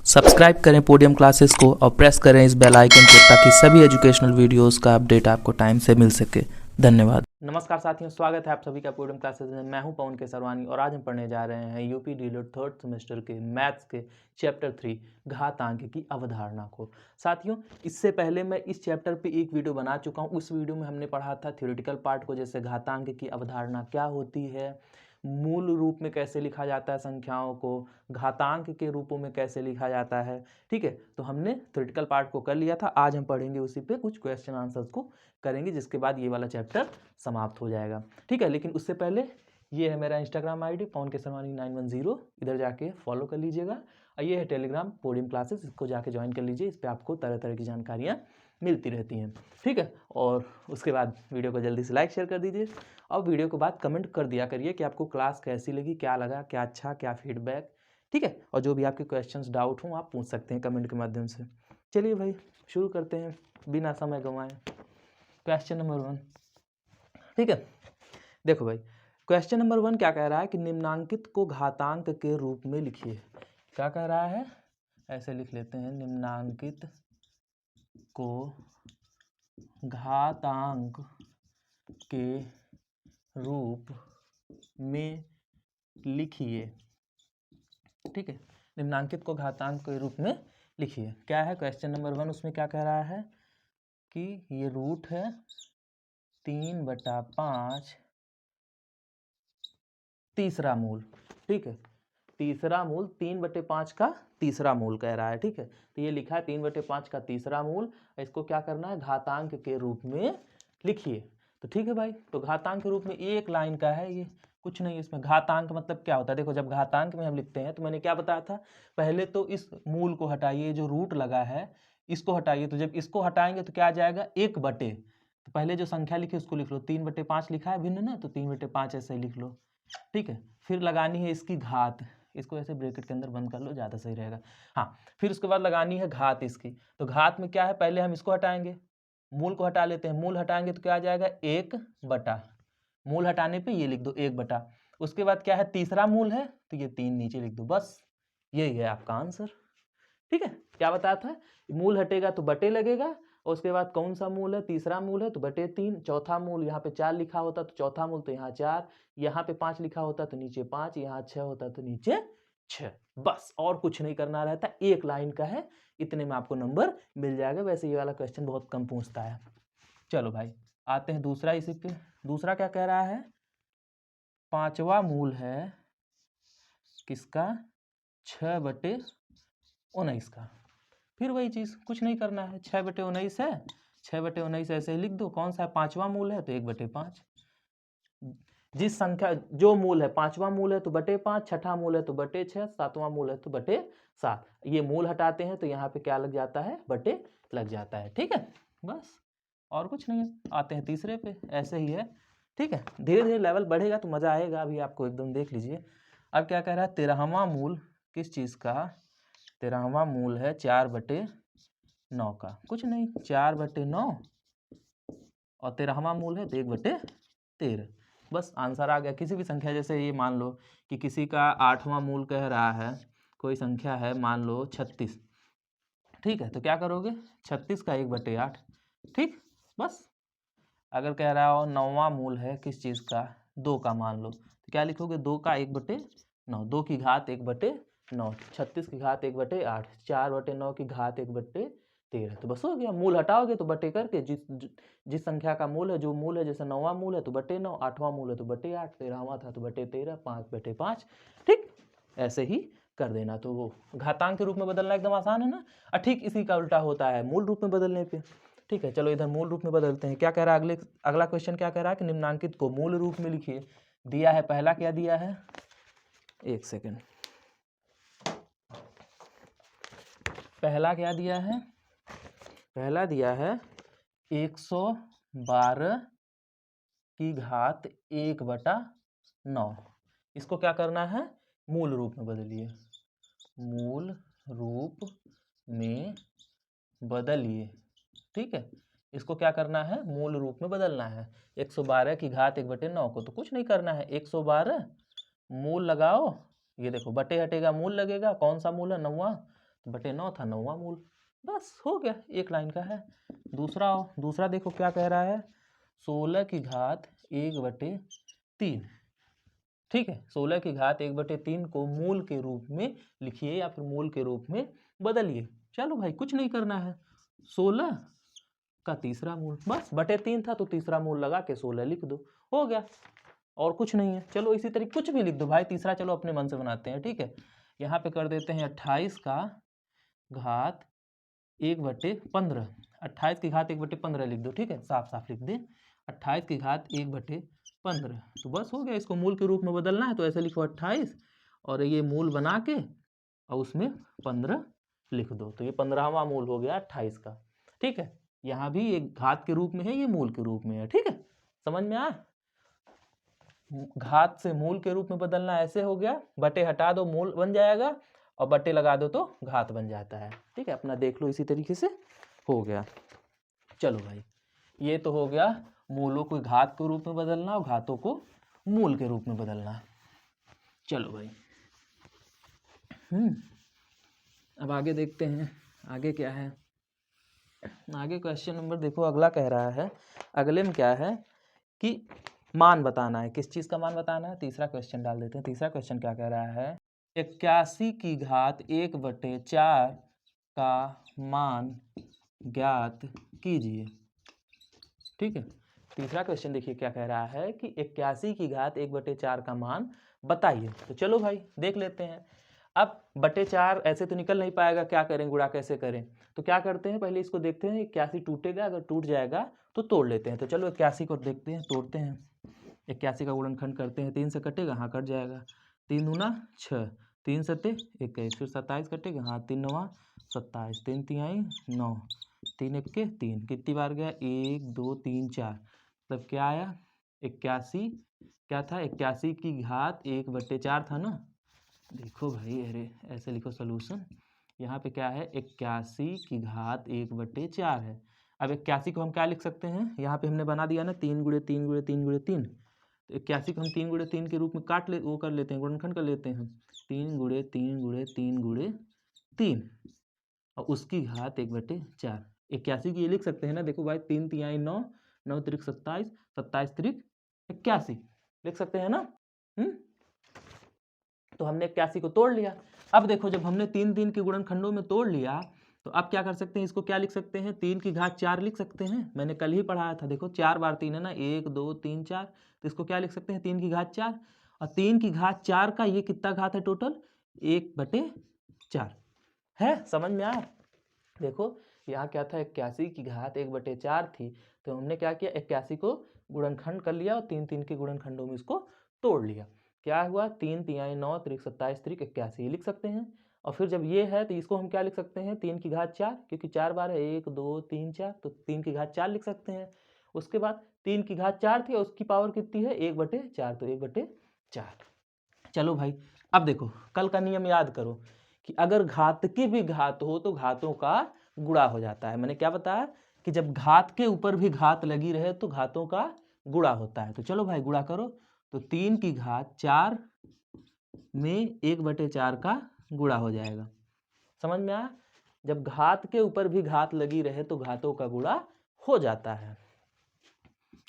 Subscribe करें podium classes को और प्रेस करें इस बेल आइकन को ताकि सभी एजुकेशनल वीडियोस का अपडेट आपको टाइम से मिल सके। धन्यवाद। नमस्कार साथियों, स्वागत है आप सभी का पोडियम क्लासेस में। मैं हूं पवन केसरवानी और आज हम पढ़ने जा रहे हैं यूपी डीएलएड थर्ड सेमेस्टर के मैथ्स के चैप्टर 3 घातांक की अवधारणा को। साथियों, इससे पहले मैं इस चैप्टर पे एक वीडियो बना चुका हूं। उस वीडियो में हमने पढ़ा था थ्योरेटिकल पार्ट को, जैसे घातांक की अवधारणा क्या होती है, मूल रूप में कैसे लिखा जाता है संख्याओं को, घातांक के रूपों में कैसे लिखा जाता है। ठीक है, तो हमने थ्योरेटिकल पार्ट को कर लिया था। आज हम पढ़ेंगे उसी पे कुछ क्वेश्चन आंसर्स को करेंगे, जिसके बाद ये वाला चैप्टर समाप्त हो जाएगा। ठीक है, लेकिन उससे पहले ये है मेरा इंस्टाग्राम आईडी पवन केसरवानी 910, इधर जाके फॉलो कर लीजिएगा। और ये है टेलीग्राम पोडियम क्लासेस, इसको जाके ज्वाइन कर लीजिए। इस पर आपको तरह तरह की जानकारियाँ मिलती रहती हैं। ठीक है, और उसके बाद वीडियो को जल्दी से लाइक शेयर कर दीजिए और वीडियो के बाद कमेंट कर दिया करिए कि आपको क्लास कैसी लगी, क्या लगा, क्या अच्छा, क्या फीडबैक। ठीक है, और जो भी आपके क्वेश्चंस डाउट हों आप पूछ सकते हैं कमेंट के माध्यम से। चलिए भाई शुरू करते हैं बिना समय गंवाए। Question number 1। ठीक है, देखो भाई, क्वेश्चन नंबर 1 क्या कह रहा है कि निम्नांकित को घातांक के रूप में लिखिए। क्या कह रहा है, ऐसे लिख लेते हैं, निम्नांकित को घातांक के रूप में लिखिए। ठीक है, निम्नांकित को घातांक के रूप में लिखिए। क्या है क्वेश्चन नंबर 1, उसमें क्या कह रहा है कि ये रूट है 3/5 तीसरा मूल। ठीक है, तीसरा मूल 3/5 का तीसरा मूल कह रहा है। ठीक है, तो ये लिखा है 3/5 का तीसरा मूल, इसको क्या करना है, घातांक के रूप में लिखिए। तो ठीक है भाई, तो घातांक के रूप में एक लाइन का है, ये कुछ नहीं। इसमें घातांक मतलब क्या होता है, देखो जब घातांक में हम लिखते हैं तो मैंने क्या बताया था, पहले तो इस मूल को हटाइए, जो रूट लगा है इसको हटाइए। तो जब इसको हटाएंगे तो क्या आ जाएगा, 1/, तो पहले जो संख्या लिखी उसको लिख लो। 3/5 लिखा है भिन्न ना, तो 3/5 ऐसे ही लिख लो। ठीक है, फिर लगानी है इसकी घात, इसको ऐसे ब्रैकेट के अंदर बंद कर लो, ज़्यादा सही रहेगा। हाँ, फिर उसके बाद लगानी है घात इसकी। तो घात में क्या है, पहले हम इसको हटाएंगे, मूल को हटा लेते हैं। मूल हटाएंगे तो क्या आ जाएगा, 1/, मूल हटाने पे ये लिख दो 1/। उसके बाद क्या है, तीसरा मूल है तो ये 3 नीचे लिख दो, बस यही है आपका आंसर। ठीक है, क्या बताया था, मूल हटेगा तो बटे लगेगा, और उसके बाद कौन सा मूल है, तीसरा मूल है तो बटे 3, चौथा मूल यहाँ पे 4 लिखा होता तो चौथा मूल तो यहाँ 4, यहाँ पे 5 लिखा होता तो नीचे 5, यहाँ 6 होता तो नीचे 6। बस और कुछ नहीं करना रहता, एक लाइन का है, इतने में आपको नंबर मिल जाएगा। वैसे ये वाला क्वेश्चन बहुत कम पूछता है। चलो भाई आते हैं दूसरा इसी पे। दूसरा क्या कह रहा है, पांचवा मूल है किसका, 6/19 का। फिर वही चीज, कुछ नहीं करना है, 6/19 है, 6/19 ऐसे ही लिख दो। कौन सा है, पांचवा मूल है तो 1/5। जिस संख्या जो मूल है, पांचवा मूल है तो बटे 5, छठा मूल है तो बटे 6, सातवां मूल है तो बटे 7। ये मूल हटाते हैं तो यहाँ पे क्या लग जाता है, बटे लग जाता है। ठीक है, बस और कुछ नहीं है। आते हैं तीसरे पे, ऐसे ही है। ठीक है, धीरे धीरे लेवल बढ़ेगा तो मजा आएगा, अभी आपको एकदम देख लीजिए। अब क्या कह रहा है, 13वां मूल किस चीज का, 13वां मूल है 4/9 का। कुछ नहीं, 4/9 और 13वां मूल है तो 1/13। बस आंसर आ गया। किसी भी संख्या, जैसे ये मान लो कि किसी का 8वां मूल कह रहा है, कोई संख्या है मान लो 36। ठीक है, तो क्या करोगे, 36 का 1/8। ठीक, बस। अगर कह रहा हो 9वां मूल है किस चीज़ का, 2 का मान लो, तो क्या लिखोगे, 2 का 1/9, 2 की घात 1/9, 36 की घात 1/8, 4/9 की घात 1/13। तो बस हो गया। मूल हटाओगे तो बटे करके, जिस संख्या का मूल है, जो मूल है, जैसे 9वां मूल है तो बटे 9, 8वां मूल है तो बटे 8, 13वां था तो बटे 13, 5/5। ठीक, ऐसे ही कर देना। तो वो घातांक के रूप में बदलना एकदम आसान है ना। और ठीक इसी का उल्टा होता है मूल रूप में बदलने पे। ठीक है, चलो इधर मूल रूप में बदलते हैं। क्या कह रहा है, अगला क्वेश्चन क्या कह रहा है कि निम्नांकित को मूल रूप में लिखिए। दिया है, पहला क्या दिया है, एक सेकेंड, पहला क्या दिया है, पहला दिया है 112 की घात 1/9। इसको क्या करना है, मूल रूप में बदलिए, मूल रूप में बदलिए। ठीक है, इसको क्या करना है, मूल रूप में बदलना है। 112 की घात 1/9 को तो कुछ नहीं करना है, 112 मूल लगाओ, ये देखो बटे हटेगा मूल लगेगा, कौन सा मूल है, 9वां, बटे 9 था 9वां मूल। बस हो गया, एक लाइन का है। दूसरा देखो क्या कह रहा है, 16 की घात 1/3। ठीक है, 16 की घात 1/3 को मूल के रूप में लिखिए या फिर मूल के रूप में बदलिए। चलो भाई कुछ नहीं करना है, 16 का तीसरा मूल, बस बटे 3 था तो तीसरा मूल लगा के 16 लिख दो, हो गया, और कुछ नहीं है। चलो इसी तरीके कुछ भी लिख दो भाई, तीसरा चलो अपने मन से बनाते हैं। ठीक है, यहाँ पे कर देते हैं 28 का घात 1/15। 28 की घात 1/15 लिख दो। ठीक है, साफ साफ लिख दे, 28 की घात 1/15। तो बस हो गया, इसको मूल के रूप में बदलना है तो ऐसे लिखो 28 और ये मूल बना के और उसमें 15 लिख दो, तो ये 15वां मूल हो गया 28 का। ठीक है, यहाँ भी एक घात के रूप में है, ये मूल के रूप में है। ठीक है, समझ में आया, घात से मूल के रूप में बदलना ऐसे हो गया, बटे हटा दो मूल बन जाएगा और बटे लगा दो तो घात बन जाता है। ठीक है, अपना देख लो, इसी तरीके से हो गया। चलो भाई, ये तो हो गया मूलों को घात के रूप में बदलना और घातों को मूल के रूप में बदलना। चलो भाई, अब आगे देखते हैं, आगे क्या है। आगे क्वेश्चन नंबर देखो, अगला कह रहा है, अगले में क्या है कि मान बताना है, किस चीज़ का मान बताना है। तीसरा क्वेश्चन डाल देते हैं। तीसरा क्वेश्चन क्या कह रहा है, 81 की घात 1/4 का मान ज्ञात कीजिए। ठीक है, तीसरा क्वेश्चन देखिए क्या कह रहा है कि 81 की घात 1/4 का मान बताइए। तो चलो भाई देख लेते हैं। अब बटे 4 ऐसे तो निकल नहीं पाएगा, क्या करें, गुणा कैसे करें। तो क्या करते हैं, पहले इसको देखते हैं 81 टूटेगा, अगर टूट जाएगा तो तोड़ लेते हैं। तो चलो 81 को देखते हैं, तोड़ते हैं। 81 का गुणनखंड करते हैं, 3 से कटेगा, हाँ कट जाएगा, 3 दूना 6, 3 सत्ते 21, फिर 27 कटेगा, हाँ 3 9 27, 3 तिहाई 9, 3 एक्के 3, कितनी बार गया, 1 2 3 4, मतलब क्या आया 81, क्या था 81 की घात 1/4 था ना। देखो भाई, अरे ऐसे लिखो सोल्यूशन, यहाँ पे क्या है 81 की घात 1/4 है। अब 81 को हम क्या लिख सकते हैं, यहाँ पे हमने बना दिया ना 3 गुणे 3 गुणे 3 गुणे 3, तो 81 को हम 3 गुणे 3 के रूप में वो कर लेते हैं, गुणनखंड कर लेते हैं, 3 गुणे 3 गुणे 3 गुणे 3 और उसकी घात 1/4। 81 की ये लिख सकते हैं ना, देखो भाई 3 तिहाई 9, 9 त्रिक 27, 27 त्रिक 81 लिख सकते हैं ना। तो हमने 81 को तोड़ लिया। अब देखो, जब हमने 3 3 के गुणनखंडों में तोड़ लिया तो अब क्या कर सकते हैं, इसको क्या लिख सकते हैं, 3 की घात 4 लिख सकते हैं। मैंने कल ही पढ़ाया था, देखो 4 बार 3 है ना, 1 2 3 4, तो इसको क्या लिख सकते हैं, 3 की घात 4। और 3 की घात 4 का ये कितना घात है टोटल, 1/4 है। समझ में आया। देखो यहाँ क्या था, 81 की घात 1/4 थी, तो हमने क्या किया, 81 को गुणनखंड कर लिया और 3 3 के गुणनखंडों में इसको तोड़ लिया। क्या हुआ, 3 तिहाई 9 त्रिक 27 त्रिक 81 लिख सकते हैं। और फिर जब ये है तो इसको हम क्या लिख सकते हैं, 3 की घात 4, क्योंकि 4 बार है, 1 2 3 4, तो 3 की घात 4 लिख सकते हैं। उसके बाद 3 की घात 4 थी और उसकी पावर कितनी है 1/4, तो 1/4। चलो भाई, अब देखो कल का नियम याद करो कि अगर घात की भी घात हो तो घातों का गुणा हो जाता है। मैंने क्या बताया कि जब घात के ऊपर भी घात लगी रहे तो घातों का गुणा होता है। तो चलो भाई गुणा करो, तो 3 की घात 4 में 1/4 का गुणा हो जाएगा। समझ में आया, जब घात के ऊपर भी घात लगी रहे तो घातों का गुणा हो जाता है।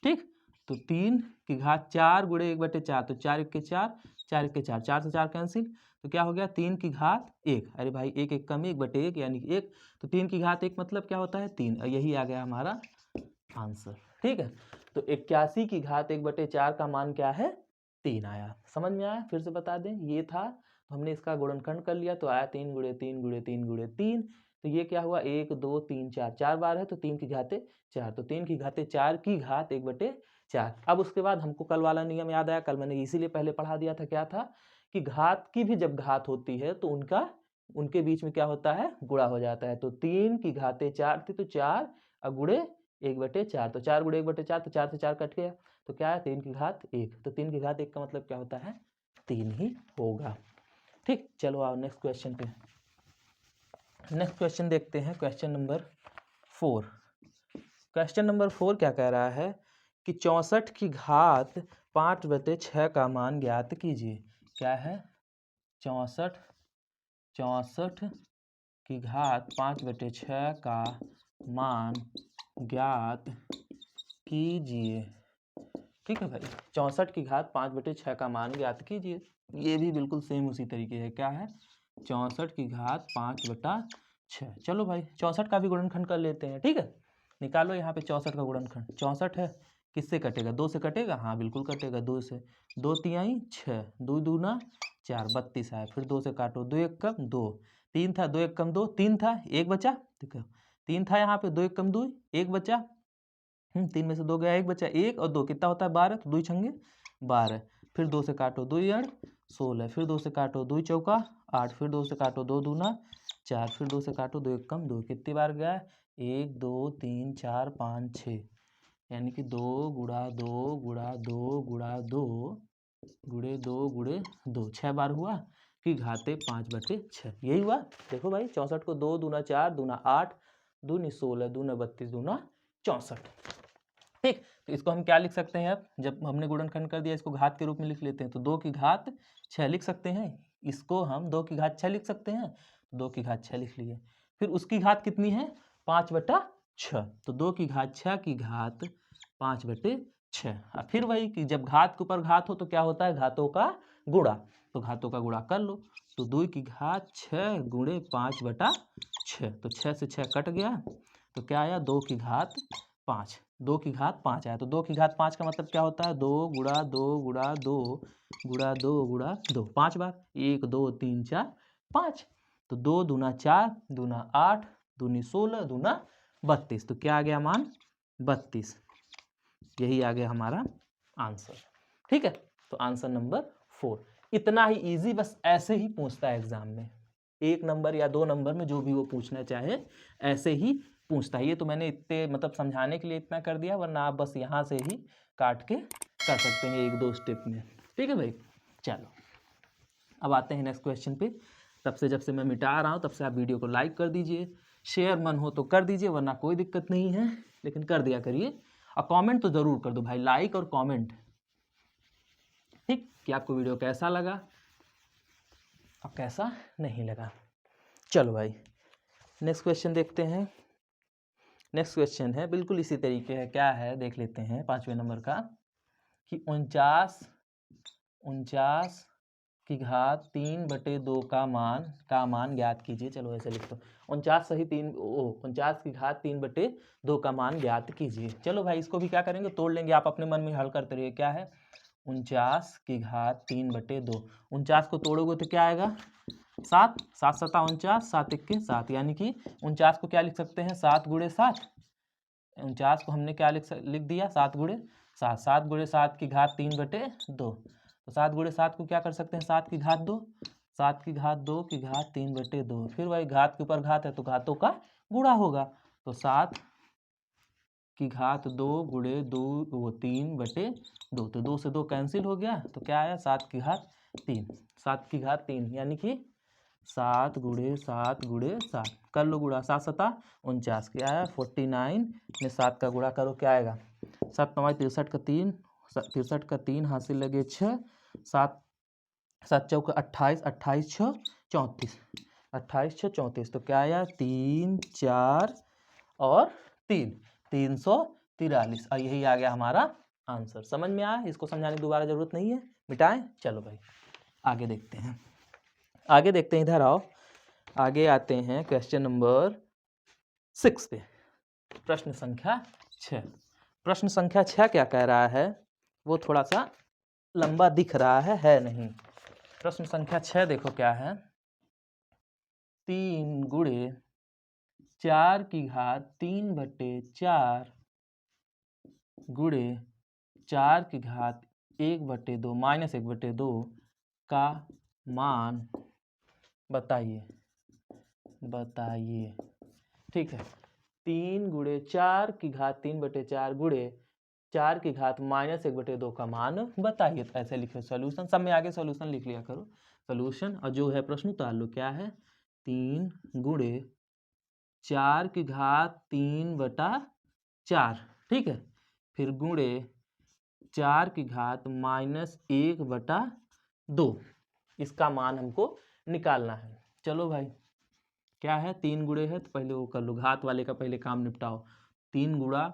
ठीक, तो 3 की घात 4 गुणे 1/4, तो 4 1 के 4, 4 1 के 4, 4 से 4 कैंसिल, तो क्या हो गया 3 की घात 1, अरे भाई 1 1 कम 1/1 यानी 1, तो 3 की घात 1 मतलब क्या होता है 3, और यही आ गया हमारा आंसर। ठीक है, तो 81 की घात 1/4 का मान क्या है, 3 आया। समझ में आया, फिर से बता दें, ये था तो हमने इसका गुणनखंड कर लिया तो आया 3 गुणे 3 गुणे 3 गुणे 3, तो ये क्या हुआ 1 2 3 4, 4 बार है तो 3 की घाते 4, तो 3 की घाते 4 की घात 1/4। अब उसके बाद हमको कल वाला नियम याद आया, कल मैंने इसीलिए पहले पढ़ा दिया था, क्या था कि घात की भी जब घात होती है तो उनके बीच में क्या होता है, गुणा हो जाता है। तो 3 की घाते 4 थी तो 4 और गुणे 1/4, तो 4 गुणे 1/4, तो 4 से 4 कट गया, तो क्या है 3 की घात 1, तो 3 की घात 1 का मतलब क्या होता है 3 ही होगा। ठीक, चलो आओ नेक्स्ट क्वेश्चन पे। नेक्स्ट क्वेश्चन देखते हैं, क्वेश्चन नंबर 4। क्वेश्चन नंबर 4 क्या कह रहा है कि 64 की घात 5/6 का मान ज्ञात कीजिए। क्या है 64 की घात 5/6 का मान ज्ञात कीजिए। ठीक है भाई, 64 की घात 5/6 का मान ज्ञात कीजिए। ये भी बिल्कुल सेम उसी तरीके है। क्या है? 64 की घात 5/6। चलो भाई 64 का भी गुणनखंड कर लेते हैं। ठीक है, निकालो यहाँ पे 64 का गुणनखंड। 64 है, किससे कटेगा? 2 से कटेगा। हाँ बिल्कुल कटेगा 2 से। 2 तिहाई 6, 2 दूना 4, 32 आया। फिर 2 से काटो, 2 1 कम 2, 3 था, 2 1 कम 2, 3 था, 1 बचा। देखो 3 था यहाँ पे, 2 1 कम 2, 1 बचा। 3 में से 2 गया, 1 बचा। 1 और 2 कितना होता है? 12। तो 2 छंगे 12। फिर 2 से काटो, 2 8 16। फिर 2 से काटो, 2 चौका 8। फिर 2 से काटो, 2 दूना 4। फिर 2 से काटो, 2 1 कम 2। कितनी बार गया? 1 2 3 4 5 6, यानी कि 2 गुणा 2 गुणा 2 गुणा 2 गुणे 2 गुणे 2, 6 बार हुआ कि घाते 5/6। यही हुआ। देखो भाई 64 को 2 दूना 4 दूना 8 दूनी 16 दूना 32 दूना 64। ठीक, तो इसको हम क्या लिख सकते हैं? अब जब हमने गुणनखंड कर दिया, इसको घात के रूप में लिख लेते हैं। तो 2 की घात 6 लिख सकते हैं। इसको हम 2 की घात 6 लिख सकते हैं। 2 की घात 6 लिख लिए। फिर उसकी घात कितनी है? 5/6। तो 2 की घात 6 की घात 5/6। फिर वही कि जब घात के ऊपर घात हो तो क्या होता है? घातों का गुणा। तो घातों का गुणा कर लो। तो 2 की घात 6 गुणे 5/6। तो 6 से 6 कट गया, तो क्या आया? 2 की घात 5। 2 की घात 5 आया। तो 2 की घात 5 का मतलब क्या होता है? 2 गुणा 2 गुणा 2 गुणा 2 गुणा 2, 5 बार। 1 2 3 4 5। तो 2 दूना 4 दूना 8 दूनी 16 दूना 32। तो क्या आ गया मान? 32। यही आ गया हमारा आंसर। ठीक है, तो आंसर नंबर 4। इतना ही इजी, बस ऐसे ही पूछता है एग्जाम में। 1 नंबर या 2 नंबर में जो भी वो पूछना चाहे ऐसे ही पूछता है। ये तो मैंने इतने मतलब समझाने के लिए इतना कर दिया, वरना आप बस यहाँ से ही काट के कर सकते हैं 1 2 स्टेप में। ठीक है भाई, चलो अब आते हैं नेक्स्ट क्वेश्चन पे। तब से जब से मैं मिटा रहा हूँ तब से आप वीडियो को लाइक कर दीजिए, शेयर मन हो तो कर दीजिए, वरना कोई दिक्कत नहीं है, लेकिन कर दिया करिए। और कमेंट तो ज़रूर कर दो भाई, लाइक और कमेंट। ठीक, कि आपको वीडियो कैसा लगा और कैसा नहीं लगा। चलो भाई नेक्स्ट क्वेश्चन देखते हैं। नेक्स्ट क्वेश्चन है बिल्कुल इसी तरीके है। क्या है देख लेते हैं 5वें नंबर का, कि 49 की घात 3/2 का मान ज्ञात कीजिए। चलो ऐसे लिख दो, 49 सही 49 की घात 3/2 का मान ज्ञात कीजिए। चलो भाई इसको भी क्या करेंगे? तोड़ लेंगे। आप अपने मन में हल करते रहिए। क्या है? 49 की घात 3/2। 49 को तोड़ोगे तो क्या आएगा? 7 7 7 49, 7 1 7, यानी कि 49 को क्या लिख सकते हैं? 7 गुणे 7। 49 को हमने क्या लिख दिया? 7 गुणे 7। 7 गुणे 7 की घात 3/2। तो 7 गुणे 7 को क्या कर सकते हैं? 7 की घात 2। 7 की घात 2 की घात 3/2। फिर वही घात के ऊपर घात है तो घातों का गुणा होगा। तो 7 की घात 2 गुणे 2 वो 3/2। तो 2 से 2 कैंसिल हो गया, तो क्या आया? 7 की घात 3। 7 की घात 3 यानी कि 7 गुणे 7 गुणे 7। कर लो गुणा। 7 7 49, क्या आया? 49 में 7 का गुणा करो, क्या आएगा? 7 9 63 का 3, 63 का 3 हासिल लगे 6, 7 7 चौका 28, 28 6 34, 28 6 34। तो क्या आया? 3 4 और 3, 343। और यही आ गया हमारा आंसर। समझ में आया? इसको समझाने की दोबारा जरूरत नहीं है, मिटाएं। चलो भाई आगे देखते हैं। आगे देखते हैं, इधर आओ। आगे आते हैं क्वेश्चन नंबर 6 पे। प्रश्न संख्या 6। प्रश्न संख्या 6 क्या कह रहा है? वो थोड़ा सा लंबा दिख रहा है नहीं। प्रश्न संख्या 6 देखो क्या है। 3 गुणे 4 की घात 3/4 गुणे 4 की घात 1/2 माइनस 1/2 का मान बताइए। ठीक है, 3 गुणे 4 की घात 3/4 गुणे 4 की घात माइनस 1/2 का मान बताइए। तो ऐसे लिखो सॉल्यूशन, सब में आगे सॉल्यूशन लिख लिया करो। सॉल्यूशन और जो है प्रश्न उतार लो। क्या है? 3 गुणे 4 की घात 3/4, ठीक है, फिर गुणे 4 की घात माइनस 1/2। इसका मान हमको निकालना है। चलो भाई क्या है 3 गुणे है तो पहले वो कर लो, घात वाले का पहले काम निपटाओ। 3 गुणा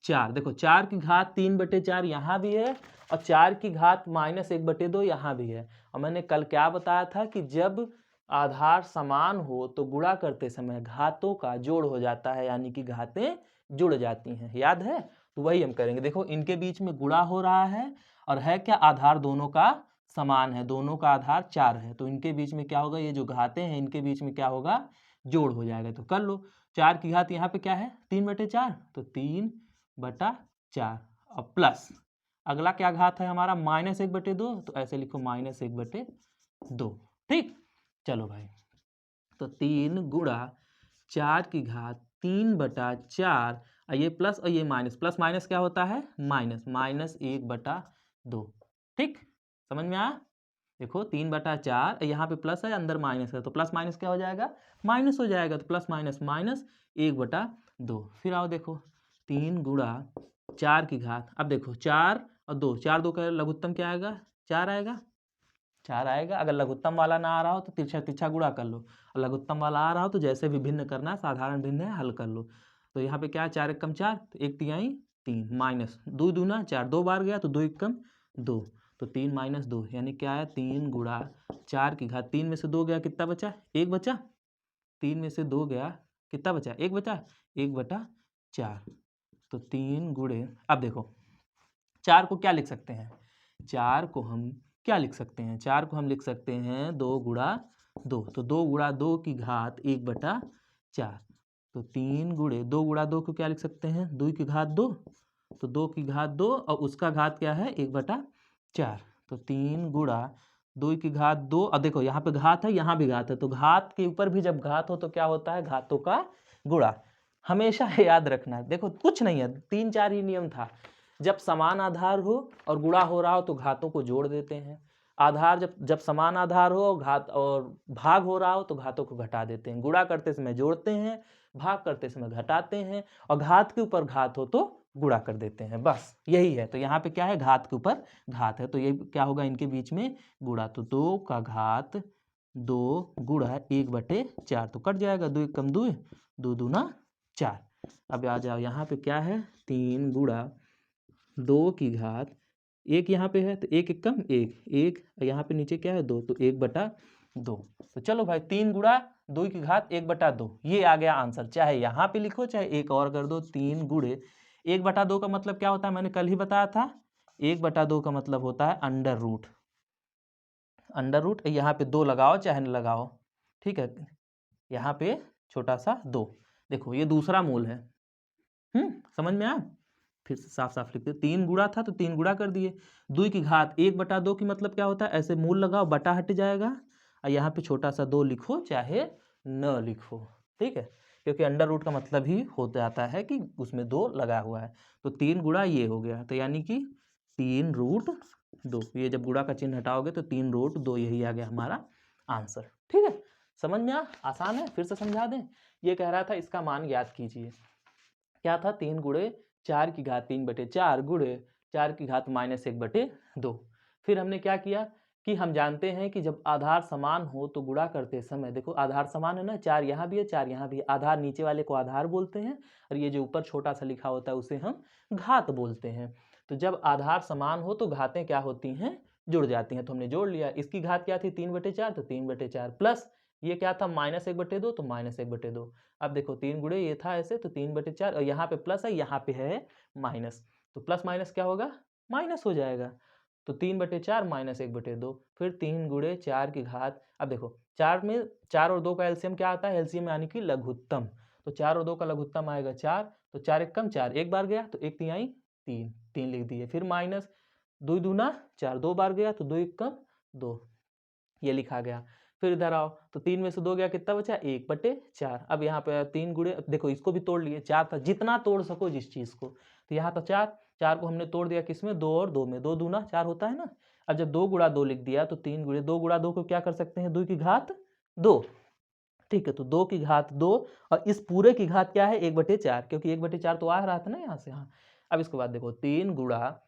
4, देखो 4 की घात 3/4 यहाँ भी है और 4 की घात -1/2 यहाँ भी है। और मैंने कल क्या बताया था कि जब आधार समान हो तो गुणा करते समय घातों का जोड़ हो जाता है, यानी कि घातें जुड़ जाती हैं, याद है? तो वही हम करेंगे। देखो इनके बीच में गुणा हो रहा है और है क्या, आधार दोनों का समान है, दोनों का आधार 4 है, तो इनके बीच में क्या होगा, ये जो घातें हैं इनके बीच में क्या होगा, जोड़ हो जाएगा। तो कर लो, 4 की घात यहाँ पे क्या है 3/4, तो 3/4 और प्लस अगला क्या घात है हमारा -1/2, तो ऐसे लिखो -1/2। ठीक, चलो भाई, तो 3 गुणा 4 की घात 3/4 और ये प्लस और ये माइनस, प्लस माइनस क्या होता है माइनस, -1/2। ठीक, समझ में आया? देखो 3/4 यहाँ पे प्लस है, अंदर माइनस है, तो प्लस माइनस क्या हो जाएगा, माइनस हो जाएगा, तो प्लस माइनस माइनस 1/2। फिर आओ देखो 3 गुणा 4 की घात, अब देखो 4 और 2, 4 2 का लघुत्तम क्या आएगा, 4 आएगा, 4 आएगा। अगर लघुत्तम वाला ना आ रहा हो तो तिरछा तिरछा गुणा कर लो, और लघुत्तम वाला आ रहा हो तो जैसे भी भिन्न करना है, साधारण भिन्न है, हल कर लो। तो यहाँ पे क्या है, 4 एकम 4, तो 1/3 3, माइनस 2 दूना 4, 2 बार गया तो 2 एकम 2, तो 3 - 2 यानी क्या है 3 गुणा 4 की घात, 3 में से 2 गया कितना बचा, 1 बचा, 3 में से 2 गया कितना बचा, 1 बचा, 1/4, तो 3 गुणे, अब देखो 4 को क्या लिख सकते हैं, 4 को हम क्या लिख सकते हैं, 4 को हम लिख सकते हैं 2 गुणा 2, तो 2 गुणा 2 की घात 1/4, तो 3 गुणे 2 गुणा 2 को क्या लिख सकते हैं, 2 की घात 2, तो 2 की घात 2 और उसका घात क्या है 1/4, तो 3 गुणा 2 की घात 2, और देखो यहाँ पे घात है यहाँ भी घात है, तो घात के ऊपर भी जब घात हो तो क्या होता है, घातों का गुणा, हमेशा याद रखना है। देखो कुछ नहीं है, 3 4 ही नियम था, जब समान आधार हो और गुणा हो रहा हो तो घातों को जोड़ देते हैं, आधार जब जब समान आधार हो घात और भाग हो रहा हो तो घातों को घटा देते हैं, गुणा करते समय जोड़ते हैं, भाग करते समय घटाते हैं, और घात के ऊपर घात हो तो गुणा कर देते हैं, बस यही है। तो यहाँ पे क्या है, घात के ऊपर घात है, तो ये क्या होगा इनके बीच में गुणा, तो 2 का घात 2 गुणा 1/4, तो कट जाएगा, 2 एकम 2, 2 दूना 4। अब आ जाओ यहाँ पे क्या है 3 गुणा 2 की घात, एक यहाँ पे है तो 1 एकम 1, 1 यहाँ पे नीचे क्या है 2, तो 1/2। तो चलो भाई 3 गुणा 2 की घात 1/2, ये आ गया आंसर, चाहे यहाँ पे लिखो चाहे एक और कर दो। 3 गुणे 1/2 का मतलब क्या होता है, मैंने कल ही बताया था, 1/2 का मतलब होता है अंडर रूट, अंडर रूट यहाँ पे 2 लगाओ चाहे न लगाओ, ठीक है, यहाँ पे छोटा सा 2, देखो ये दूसरा मूल है, समझ में आया? फिर से साफ साफ लिखते, 3 गुणा था तो 3 गुणा कर दिए, 2 की घात 1/2 की मतलब क्या होता है, ऐसे मूल लगाओ बटा हट जाएगा, और यहाँ पे छोटा सा 2 लिखो चाहे न लिखो, ठीक है, क्योंकि अंडर रूट का मतलब ही हो जाता है कि उसमें 2 लगा हुआ है। तो 3 गुणा ये हो गया, तो यानी कि 3√2, ये जब गुणा का चिन्ह हटाओगे तो 3√2, यही आ गया हमारा आंसर, ठीक है, समझ में आसान है, फिर से समझा दें। ये कह रहा था इसका मान याद कीजिए, क्या था 3 गुणे 4 की घात 3/4 गुणे 4 की घात -1/2। फिर हमने क्या किया कि हम जानते हैं कि जब आधार समान हो तो गुणा करते समय, देखो आधार समान है ना, 4 यहाँ भी है 4 यहाँ भी है, आधार नीचे वाले को आधार बोलते हैं और ये जो ऊपर छोटा सा लिखा होता है उसे हम घात बोलते हैं। तो जब आधार समान हो तो घातें क्या होती हैं, जुड़ जाती हैं, तो हमने जोड़ लिया। इसकी घात क्या थी 3/4, तो 3/4 प्लस ये क्या था -1/2, तो -1/2। अब देखो 3 गुणे ये था ऐसे, तो 3/4 और यहाँ पे प्लस है यहाँ पे है माइनस, तो प्लस माइनस क्या होगा, माइनस हो जाएगा, तो 3/4 -1/2। फिर 3 गुणे 4 की घात, अब देखो 4 में 4 और 2 का एलसीएम क्या आता है, एलसीएम यानी कि लघुत्तम, तो 4 और 2 का लघुत्तम आएगा 4, तो 4 एकम 4, एक बार गया तो 1/3 3, 3 लिख दिए, फिर माइनस 2 दूना 4, 2 बार गया तो 2 एकम 2, ये लिखा गया। फिर इधर आओ तो 3 में से 2 गया कितना बचा, 1/4। अब यहाँ पे 3 गुणे, देखो इसको भी तोड़ लिए, 4 था, जितना तोड़ सको जिस चीज को, तो यहाँ था 4, 4 को हमने तोड़ दिया किसमें, 2 और 2 में, 2 दूना 4 होता है ना। अब जब 2 गुणा 2 लिख दिया तो 3 गुणे 2 गुणा 2 को क्या कर सकते हैं, 2 की घात 2, ठीक है, तो 2 की घात 2 और इस पूरे की घात क्या है 1/4, क्योंकि 1/4 तो आ रहा था ना यहाँ से, हाँ। अब इसके बाद देखो 3 गुणा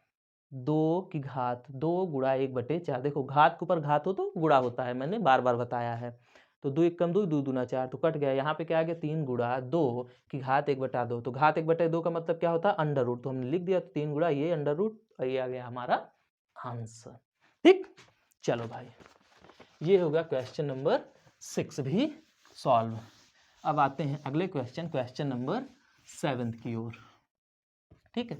2 की घात 2 गुणा 1/4, देखो घात के ऊपर घात हो तो गुणा होता है, मैंने बार बार बताया है। तो 2 एक कम 2, 2 दूना 4, तो कट गया। यहाँ पे क्या आ गया 3 गुणा 2 की घात 1/2, तो घात 1/2 का मतलब क्या होता है अंडर रूट, तो हमने लिख दिया 3 गुणा ये अंडर रूट और ये आ गया हमारा आंसर। ठीक, चलो भाई ये होगा क्वेश्चन नंबर 6 भी सॉल्व। अब आते हैं अगले क्वेश्चन नंबर 7 की ओर। ठीक है,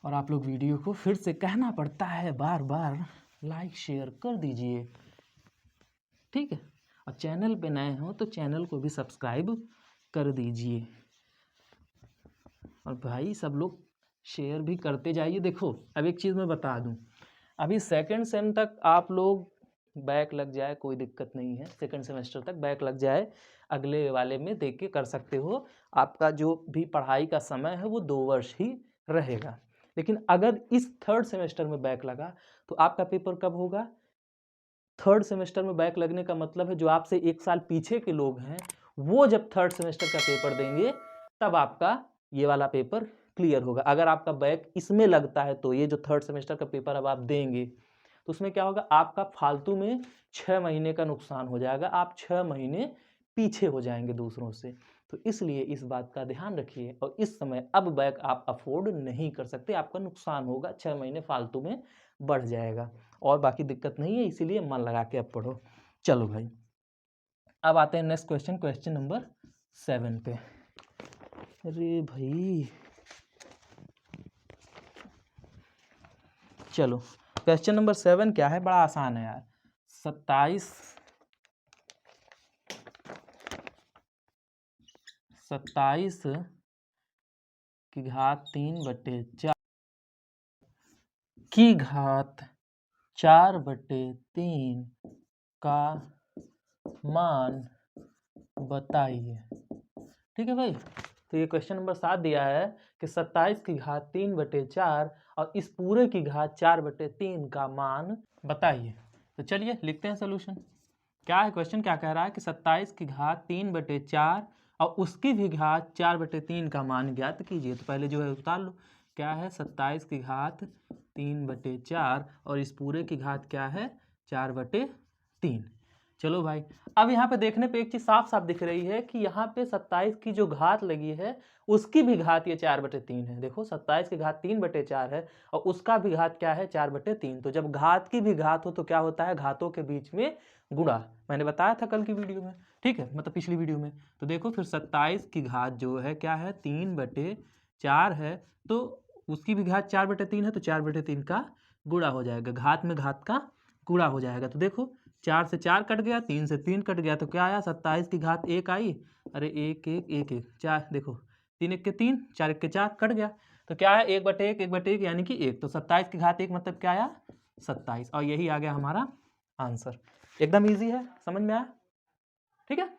और आप लोग वीडियो को फिर से कहना पड़ता है बार बार लाइक शेयर कर दीजिए। ठीक है, और चैनल पे नए हो तो चैनल को भी सब्सक्राइब कर दीजिए, और भाई सब लोग शेयर भी करते जाइए। देखो अब एक चीज़ मैं बता दूं, अभी सेकंड सेम तक आप लोग बैक लग जाए कोई दिक्कत नहीं है, सेकंड सेमेस्टर तक बैक लग जाए अगले वाले में देख के कर सकते हो। आपका जो भी पढ़ाई का समय है वो 2 वर्ष ही रहेगा। लेकिन अगर इस थर्ड सेमेस्टर में बैक लगा तो आपका पेपर कब होगा? थर्ड सेमेस्टर में बैक लगने का मतलब है जो आपसे 1 साल पीछे के लोग हैं वो जब थर्ड सेमेस्टर का पेपर देंगे तब आपका ये वाला पेपर क्लियर होगा। अगर आपका बैक इसमें लगता है तो ये जो थर्ड सेमेस्टर का पेपर अब आप देंगे तो उसमें क्या होगा, आपका फालतू में 6 महीने का नुकसान हो जाएगा, आप 6 महीने पीछे हो जाएंगे दूसरों से। तो इसलिए इस बात का ध्यान रखिए, और इस समय अब बैक आप अफोर्ड नहीं कर सकते, आपका नुकसान होगा, 6 महीने फालतू में बढ़ जाएगा, और बाकी दिक्कत नहीं है, इसीलिए मन लगा के अब पढ़ो। चलो भाई अब आते हैं नेक्स्ट क्वेश्चन नंबर 7 पे। अरे भाई चलो क्वेश्चन नंबर 7 क्या है, बड़ा आसान है यार। 27 की घात 3/4 की घात 4/3 का मान बताइए। ठीक है भाई, तो ये क्वेश्चन नंबर 7 दिया है कि 27 की घात 3/4 और इस पूरे की घात 4/3 का मान बताइए। तो चलिए लिखते हैं सोल्यूशन। क्या है क्वेश्चन, क्या कह रहा है कि 27 की घात 3/4 और उसकी भी घात 4/3 का मान ज्ञात कीजिए। तो पहले जो है उतार लो, क्या है 27 की घात 3/4 और इस पूरे की घात क्या है 4/3। चलो भाई अब यहाँ पे देखने पे एक चीज साफ साफ दिख रही है कि यहाँ पे 27 की जो घात लगी है उसकी भी घात ये 4/3 है। देखो 27 की घात 3/4 है और उसका भी घात क्या है 4/3। तो जब घात की भी घात हो तो क्या होता है, घातों के बीच में गुणा, मैंने बताया था कल की वीडियो में, ठीक है, मतलब पिछली वीडियो में। तो देखो फिर 27 की घात जो है क्या है 3/4 है, तो उसकी भी घात 4/3 है, तो 4/3 का गुणा हो जाएगा, घात में घात का गुणा हो जाएगा। तो देखो 4 से 4 कट गया, 3 से 3 कट गया, तो क्या आया 27 की घात 1 आई। अरे 1 1 1 1 4, देखो 3 1 के 3 4 1 के 4 कट गया, तो क्या है 1/1 1/1 यानी कि 1। तो 27 की घात 1 मतलब क्या आया 27, और यही आ गया हमारा आंसर। एकदम इजी है, समझ में आया? ठीक है,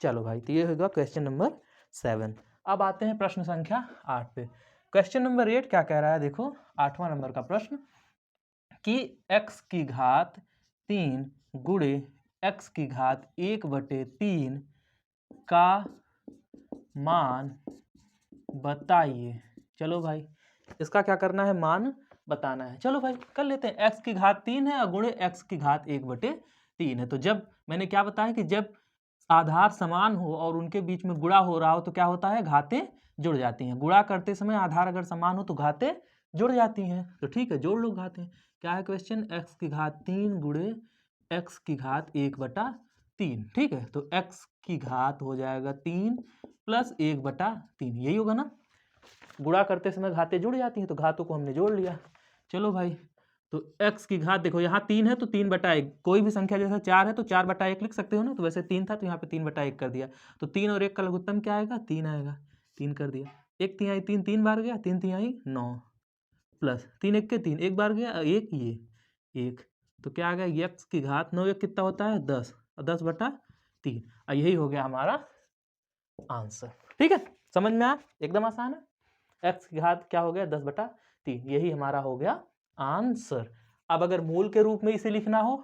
चलो भाई तो ये होगा क्वेश्चन नंबर 7। अब आते हैं प्रश्न संख्या 8 पे। क्वेश्चन नंबर 8 क्या कह रहा है, देखो 8वां नंबर का प्रश्न कि x की घात 3 गुणे x की घात 1/3 का मान बताइए। चलो भाई इसका क्या करना है, मान बताना है। चलो भाई कर लेते हैं। x की घात 3 है और गुणे x की घात 1/3 है। तो जब मैंने क्या बताया कि जब आधार समान हो और उनके बीच में गुणा हो रहा हो तो क्या होता है, घातें जुड़ जाती हैं। गुणा करते समय आधार अगर समान हो तो घातें जुड़ जाती हैं। तो ठीक है जोड़ लो घातें। क्या है क्वेश्चन, x की घात 3 गुणे x की घात 1/3। ठीक है, तो x की घात हो जाएगा 3 प्लस 1/3, यही होगा ना। गुणा करते समय घातें जुड़ जाती हैं तो घातों को हमने जोड़ लिया। चलो भाई तो x की घात देखो यहाँ 3 है तो 3/1, कोई भी संख्या जैसा 4 है तो 4/1 लिख सकते हो ना, तो वैसे 3 था तो यहाँ पे 3/1 कर दिया। तो 3 और 1 का लघुत्तम क्या आएगा, 3 आएगा, 3 कर दिया। 1 3 3 3 बार गया, 3 3 9 प्लस 3 1 के 3 एक बार गया, 1 ये 1, तो क्या आ गया x की घात 9 1 कितना होता है 10 और 10/3, और यही हो गया हमारा आंसर। ठीक है, समझ में आया, एकदम आसान है। x की घात क्या हो गया 10/3, यही हमारा हो गया आंसर। अब अगर मूल के रूप में इसे लिखना हो,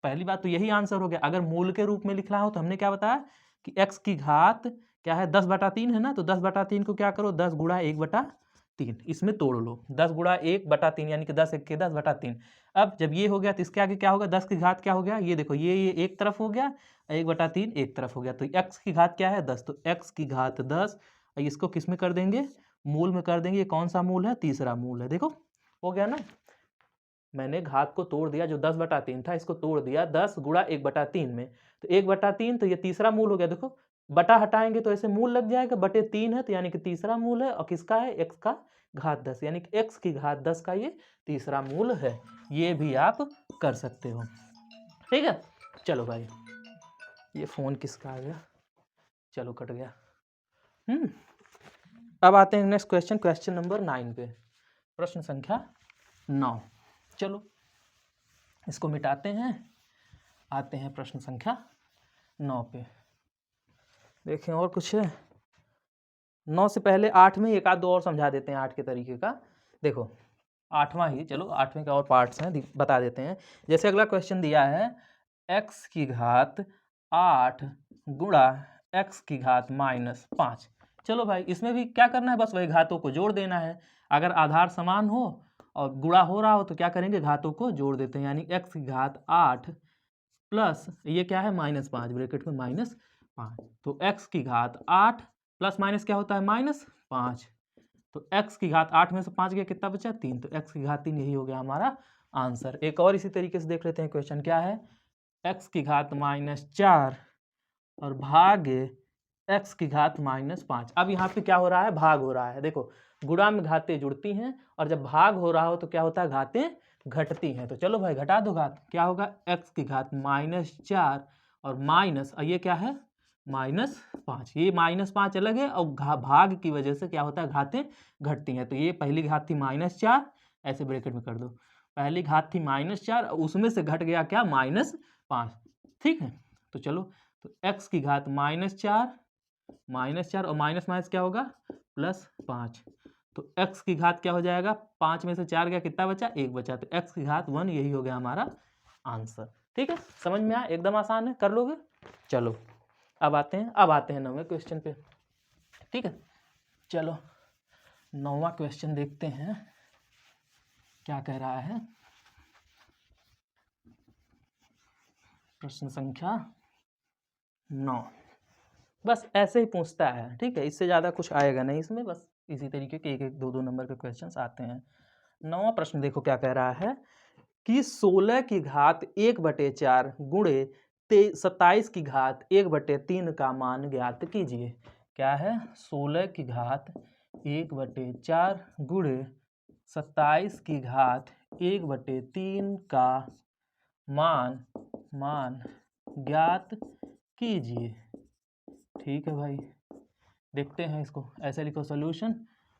पहली बात तो यही आंसर हो गया। अगर मूल के रूप में लिखना हो तो हमने क्या बताया कि x की घात क्या है 10/3 है ना, तो 10/3 को क्या करो 10 गुणा 1/4 3, इसमें तोड़ लो 10 गुणा 1/3 यानी कि 10 1 10/3। अब जब ये हो गया तो इसके आगे क्या होगा, 10 की घात क्या हो गया, ये देखो ये एक तरफ हो गया, 1/3 एक तरफ हो गया, तो x की घात क्या है 10, तो x की घात 10। इसको किस में कर देंगे, मूल में कर देंगे। ये कौन सा मूल है, तीसरा मूल है। देखो हो गया ना, मैंने घात को तोड़ दिया, जो 10/3 था इसको तोड़ दिया 10 गुणा 1/3 में, तो 1/3 तो ये तीसरा मूल हो गया। देखो बटा हटाएंगे तो ऐसे मूल लग जाएगा, बटे 3 है तो यानी कि तीसरा मूल है, और किसका है, x का घात 10, यानी कि x की घात 10 का ये तीसरा मूल है। ये भी आप कर सकते हो, ठीक है। चलो भाई, ये फोन किसका आ गया, चलो कट गया। अब आते हैं नेक्स्ट क्वेश्चन, क्वेश्चन नंबर 9 पे, प्रश्न संख्या 9। चलो इसको मिटाते हैं, आते हैं प्रश्न संख्या 9 पे। देखें और कुछ है, 9 से पहले 8 में एक आध दो और समझा देते हैं 8 के तरीके का। देखो 8वां ही, चलो 8वें के और पार्ट्स हैं बता देते हैं। जैसे अगला क्वेश्चन दिया है x की घात 8 गुणा x की घात -5। चलो भाई इसमें भी क्या करना है, बस वही घातों को जोड़ देना है। अगर आधार समान हो और गुणा हो रहा हो तो क्या करेंगे, घातों को जोड़ देते हैं, यानी x की घात 8 प्लस ये क्या है -5, ब्रैकेट में -5, तो x की घात 8 प्लस माइनस क्या होता है -5, तो x की घात 8 में से 5 गया, कितना बचा 3, तो x की घात 3, यही हो गया हमारा आंसर। एक और इसी तरीके से देख लेते हैं क्वेश्चन क्या है, x की घात -4 और भागे x की घात -5। अब यहाँ पे क्या हो रहा है, भाग हो रहा है। देखो गुणा में घातें जुड़ती हैं और जब भाग हो रहा हो तो क्या होता है, घातें घटती हैं। तो चलो भाई घटा दो घात, क्या होगा x की घात -4 और माइनस, ये क्या है -5, ये -5 अलग है और भाग की वजह से क्या होता है, घातें घटती हैं। तो ये पहली घात थी -4, ऐसे ब्रैकेट में कर दो, पहली घात थी -4 उसमें से घट गया क्या -5, ठीक है। तो चलो तो x की घात -4 और माइनस क्या होगा +5, तो x की घात क्या हो जाएगा, 5 में से 4 गया, कितना बचा 1 बचा, तो x की घात 1, यही हो गया हमारा आंसर। ठीक है, समझ में आया, एकदम आसान है, कर लोगे। चलो अब आते हैं 9वें क्वेश्चन पे, ठीक है। चलो 9वां क्वेश्चन देखते हैं क्या कह रहा है, प्रश्न संख्या 9। बस ऐसे ही पूछता है, ठीक है, इससे ज़्यादा कुछ आएगा नहीं इसमें, बस इसी तरीके के 1-1, 2-2 नंबर के क्वेश्चंस आते हैं। 9वां प्रश्न देखो क्या कह रहा है कि 16 की घात 1/4 गुणे 27 की घात 1/3 का मान ज्ञात कीजिए। क्या है, 16 की घात 1/4 गुणे 27 की घात 1/3 का मान ज्ञात कीजिए। ठीक है भाई, देखते हैं इसको, ऐसे लिखो सोल्यूशन,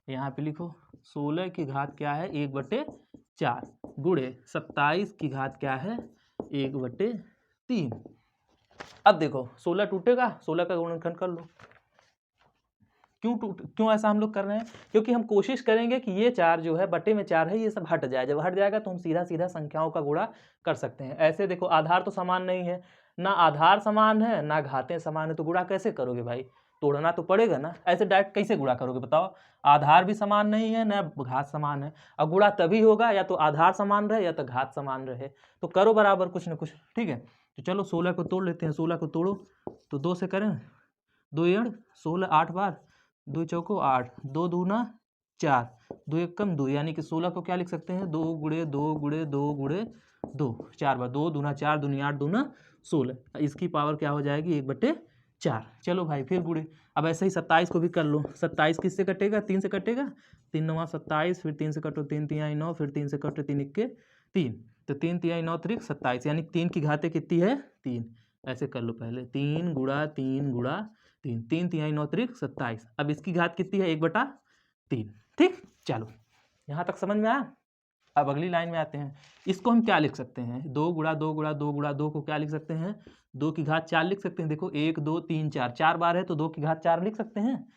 यहाँ पे लिखो 16 की घात क्या है 1/4 गुणे 27 की घात क्या है 1/3। अब देखो 16 टूटेगा, 16 का गुणनखंड कर लो। क्यों ऐसा हम लोग कर रहे हैं, क्योंकि हम कोशिश करेंगे कि ये 4 जो है बटे में 4 है ये सब हट जाए, जब हट जाएगा तो हम सीधा सीधा संख्याओं का गुणा कर सकते हैं। ऐसे देखो आधार तो समान नहीं है, ना आधार समान है ना घातें समान है, तो गुणा कैसे करोगे भाई, तोड़ना तो पड़ेगा ना, ऐसे डायरेक्ट कैसे गुणा करोगे बताओ। आधार भी समान नहीं है ना घात समान है, और गुणा तभी होगा या तो आधार समान रहे या तो घात समान रहे, तो करो बराबर कुछ ना कुछ, ठीक है। तो चलो 16 को तोड़ लेते हैं, 16 को तोड़ो तो 2 से करें, 2 × 16 8 बार, 2 चौको 8, 2 दूना 4, 2 एक कम 2, यानी कि 16 को क्या लिख सकते हैं 2 × 2 × 2 × 2, 4 बार, 2 दूना 4 दूनी 8 दूना 16, इसकी पावर क्या हो जाएगी 1/4। चलो भाई फिर गुणे, अब ऐसे ही 27 को भी कर लो, 27 किससे कटेगा 3 से कटेगा, 3 9 27, फिर 3 से कटो 3 3 9, फिर 3 से कटो 3 1 3, तो 3 3 9 3 27, यानी 3 की घातें कितनी है 3, ऐसे कर लो पहले 3 × 3 × 3, 3 3 9 3 27, अब इसकी घात कितनी है 1/3। ठीक, चलो यहाँ तक समझ में आया। अब अगली लाइन में आते हैं, इसको हम क्या लिख सकते हैं, 2 × 2 × 2 × 2 को क्या लिख सकते हैं 2 की घात 4 लिख सकते हैं। देखो 1 2 3 4, 4 बार है तो 2 की घात 4 लिख सकते हैं,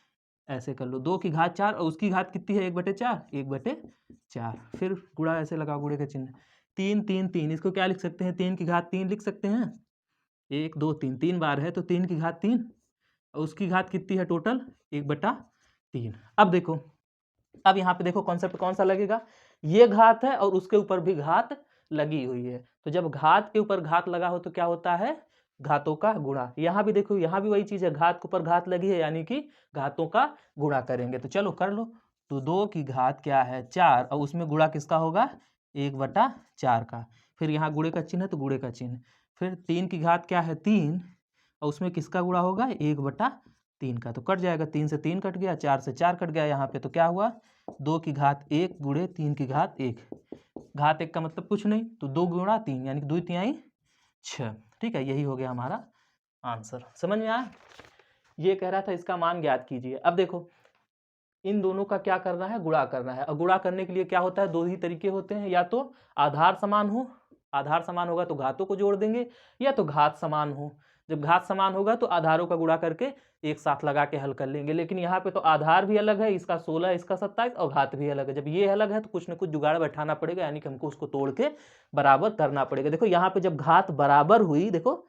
ऐसे कर लो 2 की घात 4 और उसकी घात कितनी है 1/4, 1/4, फिर गुणा ऐसे लगाओ गुणे का चिन्ह, 3 3 3, इसको क्या लिख सकते हैं 3 की घात 3 लिख सकते हैं, 1 2 3, 3 बार है तो 3 की घात 3 और उसकी घात कितनी है टोटल 1/3। अब देखो अब यहाँ पे देखो कॉन्सेप्ट कौन सा लगेगा, ये घात है और उसके ऊपर भी घात लगी हुई है, तो जब घात के ऊपर घात लगा हो तो क्या होता है, घातों का गुणा। यहाँ भी देखो, यहाँ भी वही चीज है, घात के ऊपर घात लगी है यानी कि घातों का गुणा करेंगे। तो चलो कर लो। तो 2 की घात क्या है 4, और उसमें गुणा किसका होगा 1/4 का, फिर यहाँ गुणे का चिन्ह है तो गुणे का चिन्ह, फिर 3 की घात क्या है 3, और उसमें किसका गुणा होगा 1/3 का, तो कट जाएगा, 3 से 3 कट गया, 4 से 4 कट गया, यहाँ पे तो क्या हुआ 2 की घात 1 गुणे 3 की घात 1, घात 1 का मतलब कुछ नहीं, तो 2 गुणा 3 यानी कि 2 तिहाई 6। ठीक है, यही हो गया हमारा आंसर। समझ में आया? ये कह रहा था इसका मान ज्ञात कीजिए। अब देखो इन दोनों का क्या करना है, गुणा करना है, और गुणा करने के लिए क्या होता है, 2 ही तरीके होते हैं, या तो आधार समान हो, आधार समान होगा तो घातों को जोड़ देंगे, या तो घात समान हो, जब घात समान होगा तो आधारों का गुणा करके एक साथ लगा के हल कर लेंगे। लेकिन यहाँ पे तो आधार भी अलग है, इसका 16 इसका 27, और घात भी अलग है। जब ये अलग है तो कुछ ना कुछ जुगाड़ बैठाना पड़ेगा, यानी कि हमको उसको तोड़ के बराबर करना पड़ेगा। देखो यहाँ पे जब घात बराबर हुई, देखो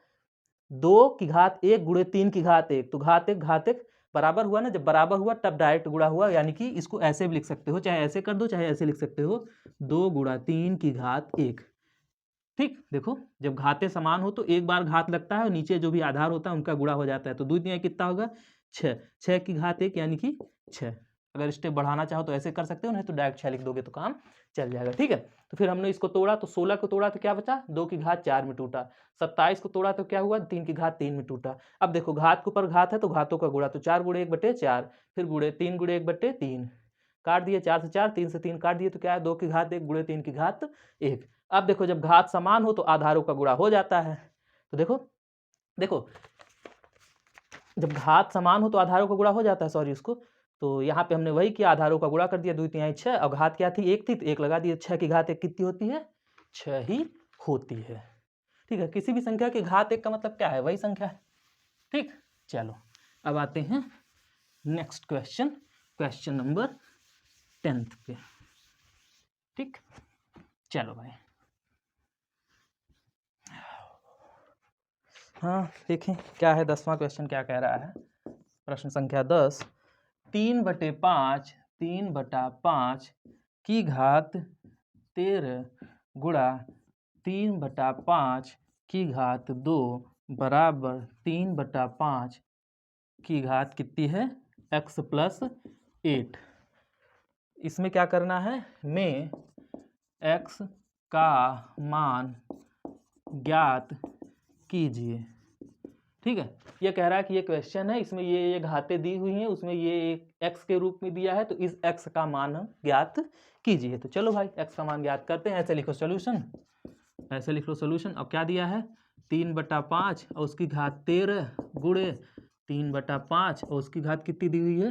2 की घात 1 गुणे 3 की घात 1, तो घात 1 बराबर हुआ ना, जब बराबर हुआ तब डायरेक्ट गुणा हुआ, यानी कि इसको ऐसे भी लिख सकते हो, चाहे ऐसे कर दो चाहे ऐसे लिख सकते हो, 2 गुणा 3 की घात 1। ठीक, देखो जब घातें समान हो तो एक बार घात लगता है और नीचे जो भी आधार होता है उनका गुणा हो जाता है, तो 2 तिहाई कितना होगा 6, 6 की घात 1 यानी कि 6। अगर स्टेप बढ़ाना चाहो तो ऐसे कर सकते हो, नहीं तो डायरेक्ट 6 लिख दोगे तो काम चल जाएगा। ठीक है, तो फिर हमने इसको तोड़ा, तो 16 को तोड़ा तो क्या बचा 2 की घात 4 में टूटा, 27 को तोड़ा तो क्या हुआ 3 की घात 3 में टूटा। अब देखो घात के ऊपर घात है तो घातों का गुणा, तो 4 गुणे 1/4, फिर गुणे 3 गुणे 1/3, काट दिए 4 से 4, 3 से 3 काट दिए, तो क्या है 2 की घात 1 गुणे 3 की घात 1। अब देखो जब घात समान हो तो आधारों का गुणा हो जाता है, तो देखो देखो जब घात समान हो तो आधारों का गुणा हो जाता है, सॉरी उसको, तो यहाँ पे हमने वही किया, आधारों का गुणा कर दिया, 2 तिहाई 6, और घात क्या थी 1 थी तो 1 लगा दिए, 6 की घात 1 कितनी होती है 6 ही होती है। ठीक है, किसी भी संख्या की घात 1 का मतलब क्या है, वही संख्या है। ठीक, चलो अब आते हैं नेक्स्ट क्वेश्चन, क्वेश्चन नंबर 10 पे। ठीक, चलो भाई, हाँ देखें क्या है 10वां क्वेश्चन क्या कह रहा है। प्रश्न संख्या 10, 3/5 3/5 की घात 13 गुणा 3/5 की घात 2 बराबर 3/5 की घात कितनी है x प्लस 8। इसमें क्या करना है, में x का मान ज्ञात कीजिए। ठीक है, ये कह रहा है कि ये क्वेश्चन है, इसमें ये घातें दी हुई हैं, उसमें ये एक x के रूप में दिया है, तो इस x का मान हम ज्ञात कीजिए। तो चलो भाई x का मान ज्ञात करते हैं, ऐसे लिखो सॉल्यूशन, ऐसे लिख लो सॉल्यूशन। अब क्या दिया है 3/5 और उसकी घात 13 गुणे 3/5 और उसकी घात कितनी दी हुई है,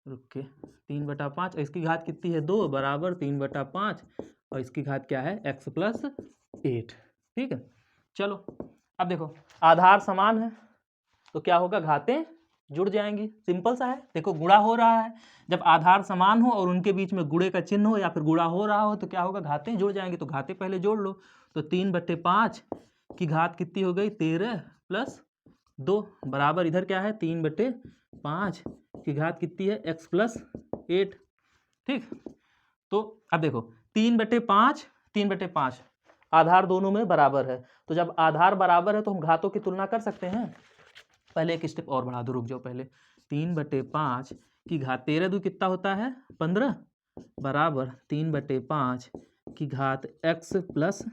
रुक के 3/5 और इसकी घात कितनी है 2 बराबर 3/5 और इसकी घात क्या है x प्लस 8। ठीक है, चलो अब देखो आधार समान है तो क्या होगा, घातें जुड़ जाएंगी, सिंपल सा है। देखो गुणा हो रहा है, जब आधार समान हो और उनके बीच में गुणे का चिन्ह हो या फिर गुणा हो रहा हो तो क्या होगा, घातें जुड़ जाएंगी, तो घातें पहले जोड़ लो। तो 3/5 की घात कितनी हो गई 13 प्लस 2 बराबर इधर क्या है 3/5 की घात कितनी है x प्लस 8। ठीक, तो अब देखो 3/5 3/5 आधार दोनों में बराबर है, तो जब आधार बराबर है तो हम घातों की तुलना कर सकते हैं। पहले एक स्टेप और बढ़ा दो, रुक जाओ, पहले 3/5 की घात 13 दूनी कितना होता है 15 बराबर 3/5 की घात x प्लस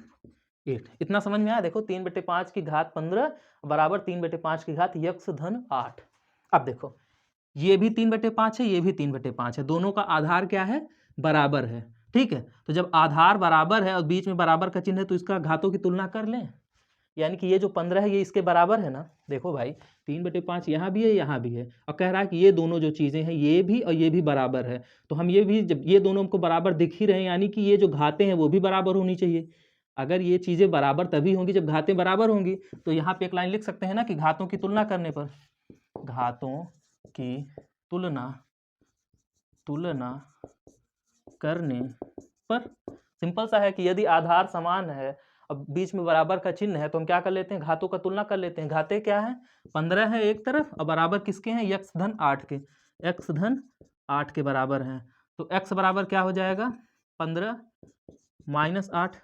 8। इतना समझ में आया। देखो 3/5 की घात 15 बराबर 3/5 की घात x धन 8। अब देखो ये भी 3/5 है, ये भी 3/5 है, दोनों का आधार क्या है बराबर है। ठीक है, तो जब आधार बराबर है और बीच में बराबर का चिन्ह है तो इसका घातों की तुलना कर लें, यानी कि ये जो 15 है ये इसके बराबर है ना। देखो भाई 3/5 यहाँ भी है यहाँ भी है, और कह रहा है कि ये दोनों जो चीजें हैं ये भी और ये भी बराबर है, तो हम ये भी, जब ये दोनों हमको बराबर दिख ही रहे हैं यानी कि ये जो घातें हैं वो भी बराबर होनी चाहिए। अगर ये चीजें बराबर तभी होंगी जब घातें बराबर होंगी। तो यहाँ पे एक लाइन लिख सकते हैं ना कि घातों की तुलना करने पर, घातों की तुलना करने पर, सिंपल सा है कि यदि आधार समान है अब बीच में बराबर का चिन्ह है तो हम क्या कर लेते हैं, घातों का तुलना कर लेते हैं। घातें क्या है 15 है एक तरफ और बराबर किसके हैं x धन 8 के, x धन 8 के बराबर हैं। तो x बराबर क्या हो जाएगा 15 माइनस 8,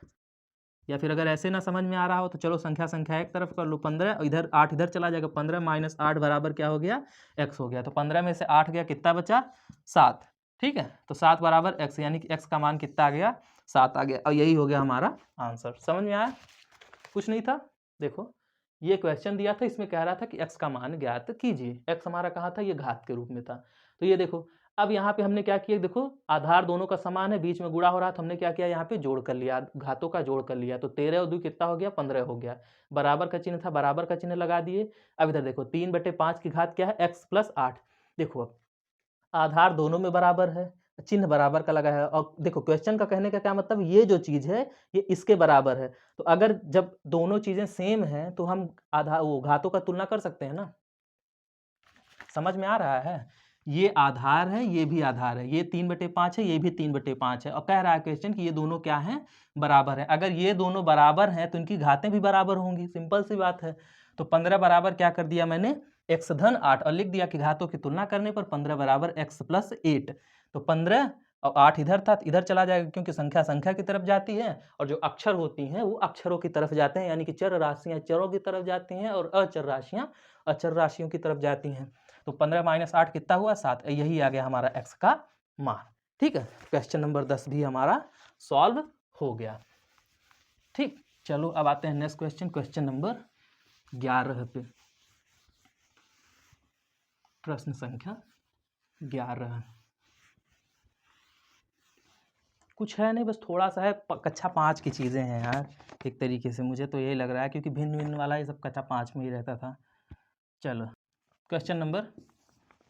या फिर अगर ऐसे ना समझ में आ रहा हो तो चलो संख्या एक तरफ कर लो, 15 इधर 8 इधर चला जाएगा, 15 माइनस 8 बराबर क्या हो गया x हो गया। तो 15 में से 8 गया, कितना बचा 7। ठीक है, तो 7 बराबर x, यानी कि x का मान कितना आ गया 7 आ गया, और यही हो गया हमारा आंसर। समझ में आया? कुछ नहीं था। देखो ये क्वेश्चन दिया था, इसमें कह रहा था कि x का मान ज्ञात कीजिए। x हमारा कहाँ था, ये घात के रूप में था। तो ये देखो अब यहाँ पे हमने क्या किया, देखो आधार दोनों का समान है, बीच में गुणा हो रहा, तो हमने क्या किया यहाँ पे जोड़ कर लिया, घातों का जोड़ कर लिया। तो 13 और 2 कितना हो गया 15 हो गया। बराबर का चिन्ह था, बराबर का चिन्ह लगा दिए। अब इधर देखो 3/5 की घात क्या है x + 8। देखो अब आधार दोनों में बराबर है, चिन्ह बराबर का लगा है, और देखो क्वेश्चन का कहने का क्या मतलब, ये जो चीज है ये इसके बराबर है। तो अगर जब दोनों चीजें सेम हैं तो हम आधार वो घातों का तुलना कर सकते हैं ना। समझ में आ रहा है? ये आधार है, ये भी आधार है, ये 3/5 है, ये भी 3/5 है, और कह रहा है क्वेश्चन कि ये दोनों क्या हैं बराबर है। अगर ये दोनों बराबर हैं तो इनकी घातें भी बराबर होंगी, सिंपल सी बात है। तो 15 बराबर क्या कर दिया मैंने x धन 8, और लिख दिया कि घातों की तुलना करने पर 15 बराबर x + 8। तो 15 और 8 इधर था, इधर चला जाएगा, क्योंकि संख्या की तरफ जाती है, और जो अक्षर होती हैं वो अक्षरों की तरफ जाते हैं, यानी कि चर राशियां चरों की तरफ जाती हैं और अचर राशियां अचर राशियों की तरफ जाती हैं। तो 15 माइनस 8 कितना हुआ 7, यही आ गया हमारा x का मान। ठीक है, क्वेश्चन नंबर 10 भी हमारा सॉल्व हो गया। ठीक, चलो अब आते हैं नेक्स्ट क्वेश्चन, क्वेश्चन नंबर 11 पे। प्रश्न संख्या 11 कुछ है नहीं, बस थोड़ा सा है, कक्षा 5 की चीज़ें हैं यार, एक तरीके से मुझे तो यही लग रहा है, क्योंकि भिन्न भिन्न वाला ये सब कक्षा 5 में ही रहता था। चलो क्वेश्चन नंबर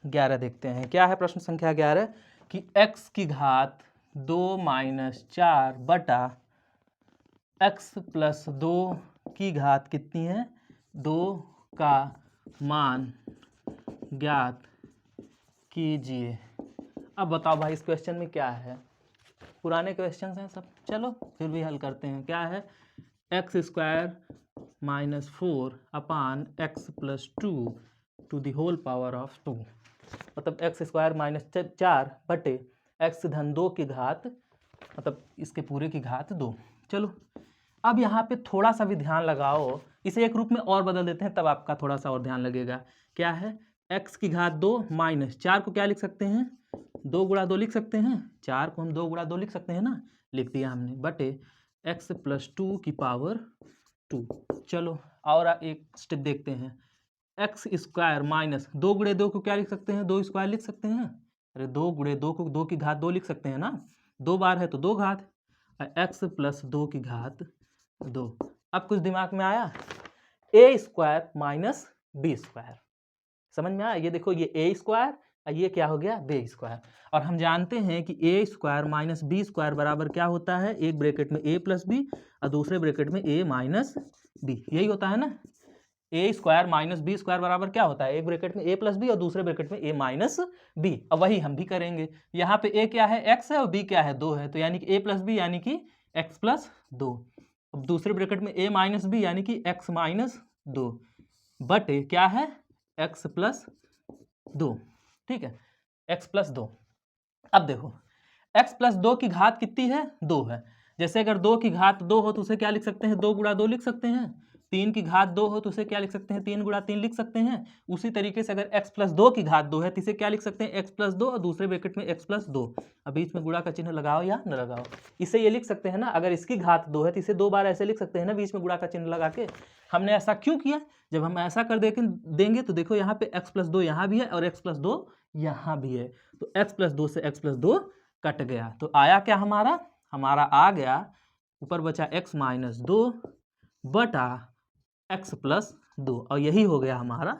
11 देखते हैं। क्या है प्रश्न संख्या 11 कि x की घात 2 - 4 बटा x + 2 की घात कितनी है 2 का मान ज्ञात कीजिए। अब बताओ भाई इस क्वेश्चन में क्या है, पुराने क्वेश्चन हैं सब, चलो फिर भी हल करते हैं। क्या है x² - 4 upon x + 2 to the whole power of 2, मतलब x² - 4 बटे x धन 2 की घात, मतलब इसके पूरे की घात 2। चलो अब यहाँ पे थोड़ा सा भी ध्यान लगाओ, इसे एक रूप में और बदल देते हैं, तब आपका थोड़ा सा और ध्यान लगेगा। क्या है x की घात 2 माइनस 4 को क्या लिख सकते हैं 2 × 2 लिख सकते हैं, 4 को हम 2 × 2 लिख सकते हैं ना, लिख दिया हमने, बटे x + 2 की पावर 2। चलो और एक स्टेप देखते हैं, x² - 2 × 2 को क्या लिख सकते हैं 2 स्क्वायर लिख सकते हैं, अरे 2 × 2 को 2 की घात 2 लिख सकते हैं ना, 2 बार है तो 2 घात, x + 2 की घात 2। अब कुछ दिमाग में आया, a² - b², समझ में आया? ये देखो ये a² और ये क्या हो गया b², और हम जानते हैं कि a² - b² बराबर क्या होता है, एक ब्रैकेट में a + b और दूसरे ब्रैकेट में a - b, यही होता है ना। a² - b² बराबर क्या होता है, एक ब्रैकेट में a + b और दूसरे ब्रैकेट में a - b, और वही हम भी करेंगे। यहाँ पे a क्या है x है और b क्या है 2 है, तो यानी कि a + b यानी कि x + 2, अब दूसरे ब्रैकेट में a - b यानी कि x - 2 बटे क्या है x + 2। ठीक है, x + 2। अब देखो x + 2 की घात कितनी है 2 है, जैसे अगर 2 की घात 2 हो तो उसे क्या लिख सकते हैं 2 × 2 लिख सकते हैं, 3 की घात 2 हो तो उसे क्या लिख सकते हैं 3 × 3 लिख सकते हैं। उसी तरीके से अगर x + 2 की घात 2 है तो इसे क्या लिख सकते हैं x + 2 और दूसरे ब्रैकेट में x + 2, अब बीच में गुणा का चिन्ह लगाओ या न लगाओ, इसे ये लिख सकते हैं ना, अगर इसकी घात 2 है तो इसे 2 बार ऐसे लिख सकते हैं ना बीच में गुणा का चिन्ह लगा के। हमने ऐसा क्यों किया, जब हम ऐसा कर देंगे तो देखो यहाँ पे x + 2 यहाँ भी है और x + 2 यहाँ भी है, तो x + 2 से x + 2 कट गया, तो आया क्या हमारा आ गया ऊपर बचा x - 2 बटा x + 2, और यही हो गया हमारा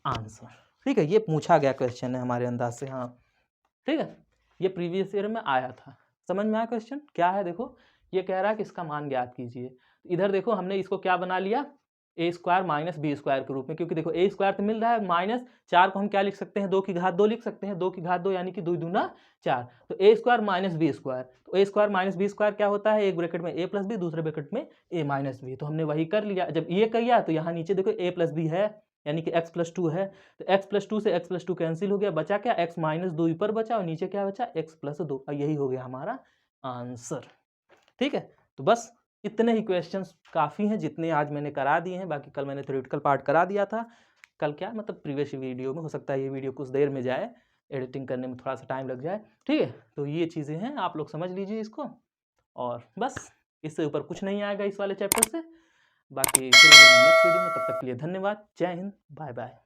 आंसर। ठीक है, ये पूछा गया क्वेश्चन है हमारे अंदाज से, हाँ ठीक है, ये प्रीवियस ईयर में आया था। समझ में आया क्वेश्चन क्या है, देखो ये कह रहा है कि इसका मान ज्ञात कीजिए। इधर देखो हमने इसको क्या बना लिया a² - b² के रूप में, क्योंकि देखो a² तो मिल रहा है, -4 को हम क्या लिख सकते हैं 2 की घात 2 लिख सकते हैं, 2 की घात 2 यानी कि 2 दूना 4, तो a² - b², तो a² - b² क्या होता है, एक ब्रैकेट में a + b दूसरे ब्रैकेट में a - b, तो हमने वही कर लिया। जब ये किया तो यहाँ नीचे देखो a + b है, यानी कि x प्लस 2 है, तो x प्लस 2 से x प्लस 2 कैंसिल हो गया, बचा क्या, x माइनस 2 ऊपर बचा और नीचे क्या बचा, x प्लस 2, और यही हो गया हमारा आंसर। ठीक है, तो बस इतने ही क्वेश्चंस काफ़ी हैं जितने आज मैंने करा दिए हैं, बाकी कल मैंने थ्योरेटिकल पार्ट करा दिया था। कल क्या मतलब प्रीवियस वीडियो में, हो सकता है ये वीडियो कुछ देर में जाए, एडिटिंग करने में थोड़ा सा टाइम लग जाए। ठीक है, तो ये चीज़ें हैं, आप लोग समझ लीजिए इसको, और बस इससे ऊपर कुछ नहीं आएगा इस वाले चैप्टर से। बाकी फिर मिलेंगे नेक्स्ट वीडियो में, तब तक के लिए धन्यवाद, जय हिंद, बाय बाय।